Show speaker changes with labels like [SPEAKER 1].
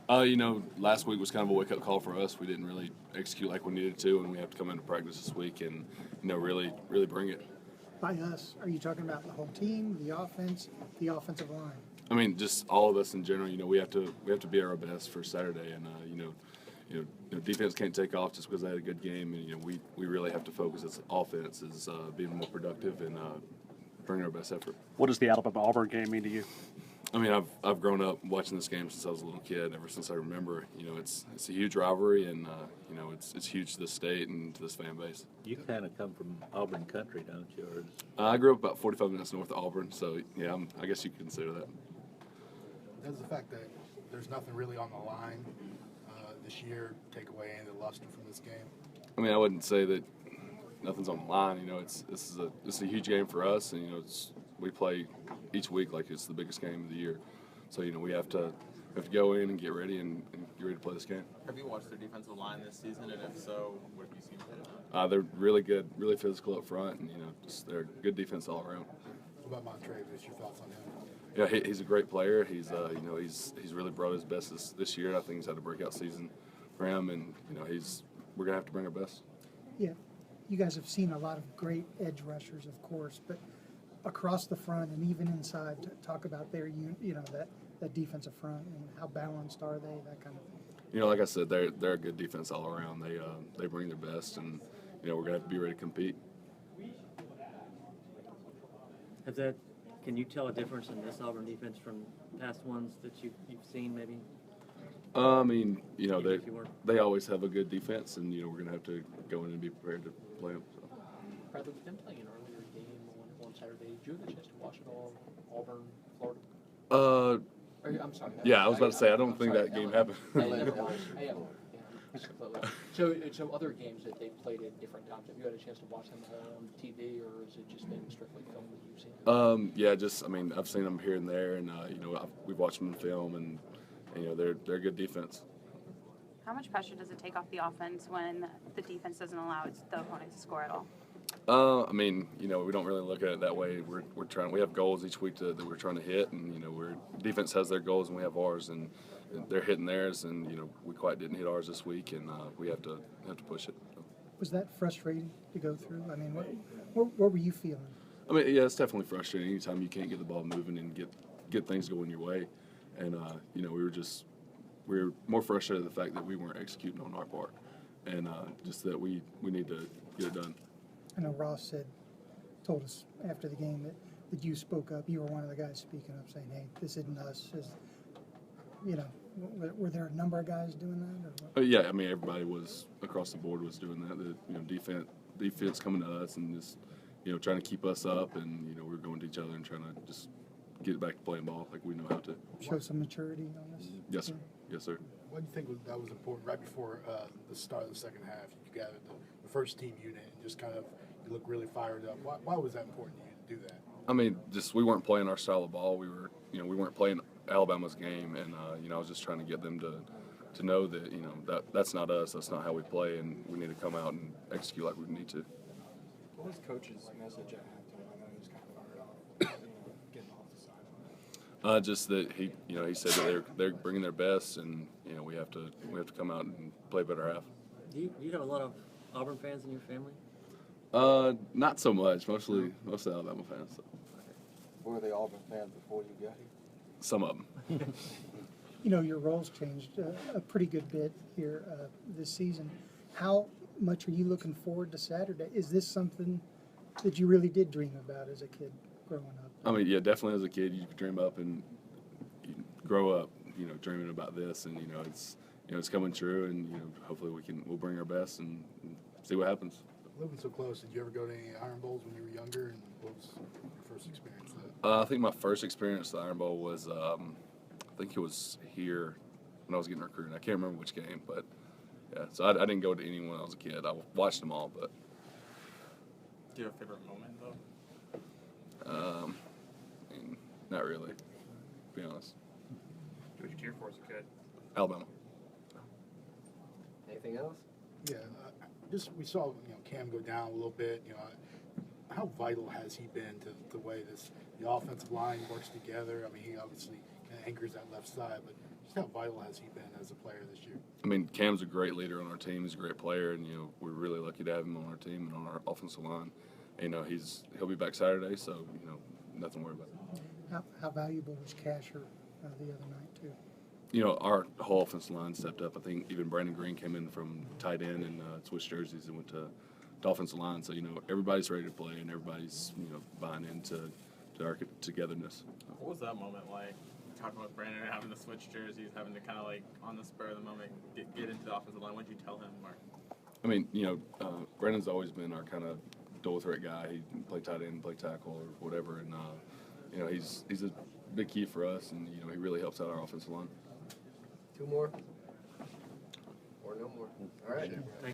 [SPEAKER 1] Last week was kind of a wake-up call for us. We didn't really execute like we needed to, and we have to come into practice this week and, really bring it.
[SPEAKER 2] By us, are you talking about the whole team, the offense, the offensive line?
[SPEAKER 1] I mean, just all of us in general. We have to be at our best for Saturday, and defense can't take off just because they had a good game, and we really have to focus as offense as being more productive and bring our best effort.
[SPEAKER 3] What does the Alabama-Auburn game mean to you?
[SPEAKER 1] I mean, I've grown up watching this game since I was a little kid. Ever since I remember, it's a huge rivalry, and it's huge to the state and to this fan base.
[SPEAKER 4] You kind of come from Auburn country, don't you?
[SPEAKER 1] I grew up about 45 minutes north of Auburn, so yeah, I guess you could consider that.
[SPEAKER 5] Does the fact that there's nothing really on the line this year take away any of the luster from this game?
[SPEAKER 1] I mean, I wouldn't say that nothing's on the line. This is a huge game for us, and we play each week like it's the biggest game of the year. So we have to go in and get ready and get ready to play this game.
[SPEAKER 6] Have you watched their defensive line this season, and if so, what have you seen from them?
[SPEAKER 1] They're really good, really physical up front, and they're good defense all around.
[SPEAKER 5] What about Montre? What's your thoughts on him?
[SPEAKER 1] Yeah, he's a great player. He's he's really brought his best this year. I think he's had a breakout season for him, and we're gonna have to bring our best.
[SPEAKER 2] Yeah, you guys have seen a lot of great edge rushers, of course, but across the front and even inside, talk about their that defensive front and how balanced are they, that kind of thing.
[SPEAKER 1] Like I said, they're a good defense all around. They bring their best, and we're gonna have to be ready to compete.
[SPEAKER 7] Can you tell a difference in this Auburn defense from past ones that you've seen, maybe?
[SPEAKER 1] I mean, they always have a good defense, and we're going to have to go in and be prepared to play them. So.
[SPEAKER 8] Bradley, with them playing an earlier game on Saturday, did you have a chance to watch it all? Auburn, Florida? I'm sorry.
[SPEAKER 1] Yeah, I was about to say I don't think that game happened.
[SPEAKER 8] So other games that they've played at different times, have you had a chance to watch them on TV, or has it just been strictly film that you've seen?
[SPEAKER 1] Yeah, I've seen them here and there, and we've watched them in film, and they're a good defense.
[SPEAKER 9] How much pressure does it take off the offense when the defense doesn't allow the opponent to score at all?
[SPEAKER 1] I mean, we don't really look at it that way. We have goals each week that we're trying to hit, and defense has their goals and we have ours, and they're hitting theirs, and we quite didn't hit ours this week, and we have to push it. So.
[SPEAKER 2] Was that frustrating to go through? I mean, what were you feeling?
[SPEAKER 1] I mean, yeah, it's definitely frustrating anytime you can't get the ball moving and get things going your way, and we were more frustrated at the fact that we weren't executing on our part, and just that we need to get it done.
[SPEAKER 2] I know Ross told us after the game that you spoke up. You were one of the guys speaking up, saying, "Hey, this isn't us." Were there a number of guys doing that? Or what?
[SPEAKER 1] Yeah, I mean, everybody was across the board was doing that. Defense coming to us and just trying to keep us up, and we're going to each other and trying to just get back to playing ball like we know how to.
[SPEAKER 2] Show some maturity on this.
[SPEAKER 1] Yes, sir. Yes, sir.
[SPEAKER 5] What do you think that was important right before the start of the second half? You gathered the first team unit and just kind of you look really fired up. Why was that important to you to do that?
[SPEAKER 1] I mean, just we weren't playing our style of ball. We weren't playing Alabama's game, and I was just trying to get them to know that that's not us. That's not how we play, and we need to come out and execute like we need to.
[SPEAKER 10] What was coach's message at halftime? I know he was kind of fired off, getting off the sideline.
[SPEAKER 1] Just that he said that they're bringing their best, and we have to come out and play a better half.
[SPEAKER 7] Do you have a lot of Auburn fans in your family?
[SPEAKER 1] Not so much. Mostly Alabama fans. So.
[SPEAKER 10] Were they Auburn fans before you got here?
[SPEAKER 1] Some of them.
[SPEAKER 2] Your roles changed a pretty good bit here this season. How much are you looking forward to Saturday? Is this something that you really did dream about as a kid growing up?
[SPEAKER 1] I mean, yeah, definitely as a kid, you dream up and you grow up, dreaming about this, and it's coming true, and hopefully we'll bring our best and see what happens.
[SPEAKER 5] Living so close, did you ever go to any Iron Bowls when you were younger, and what was your first experience there?
[SPEAKER 1] I think my first experience at the Iron Bowl was, I think it was here when I was getting recruited. I can't remember which game, but yeah. So I didn't go to any when I was a kid. I watched them all, but.
[SPEAKER 6] Do you have a favorite moment, though?
[SPEAKER 1] I mean, not really, to be honest.
[SPEAKER 6] Who did you cheer for as a kid?
[SPEAKER 1] Alabama.
[SPEAKER 8] Anything else?
[SPEAKER 5] Yeah, we saw Cam go down a little bit. How vital has he been to the way the offensive line works together? I mean, he obviously kind of anchors that left side, but Just how vital has he been as a player this year?
[SPEAKER 1] I mean, Cam's a great leader on our team. He's a great player, and we're really lucky to have him on our team and on our offensive line. And, he'll be back Saturday, so nothing to worry about.
[SPEAKER 2] How valuable was Casher the other night too?
[SPEAKER 1] Our whole offensive line stepped up. I think even Brandon Green came in from tight end and switched jerseys and went to offensive line. So everybody's ready to play and everybody's buying into our togetherness.
[SPEAKER 6] What was that moment like? Talking with Brandon and having to switch jerseys, having to kind of like on the spur of the moment get into the offensive line. What did you tell him, Mark?
[SPEAKER 1] I mean, Brandon's always been our kind of dual threat guy. He can play tight end, play tackle, or whatever, and he's a big key for us, and he really helps out our offensive line.
[SPEAKER 11] Two more? Or no more? All right.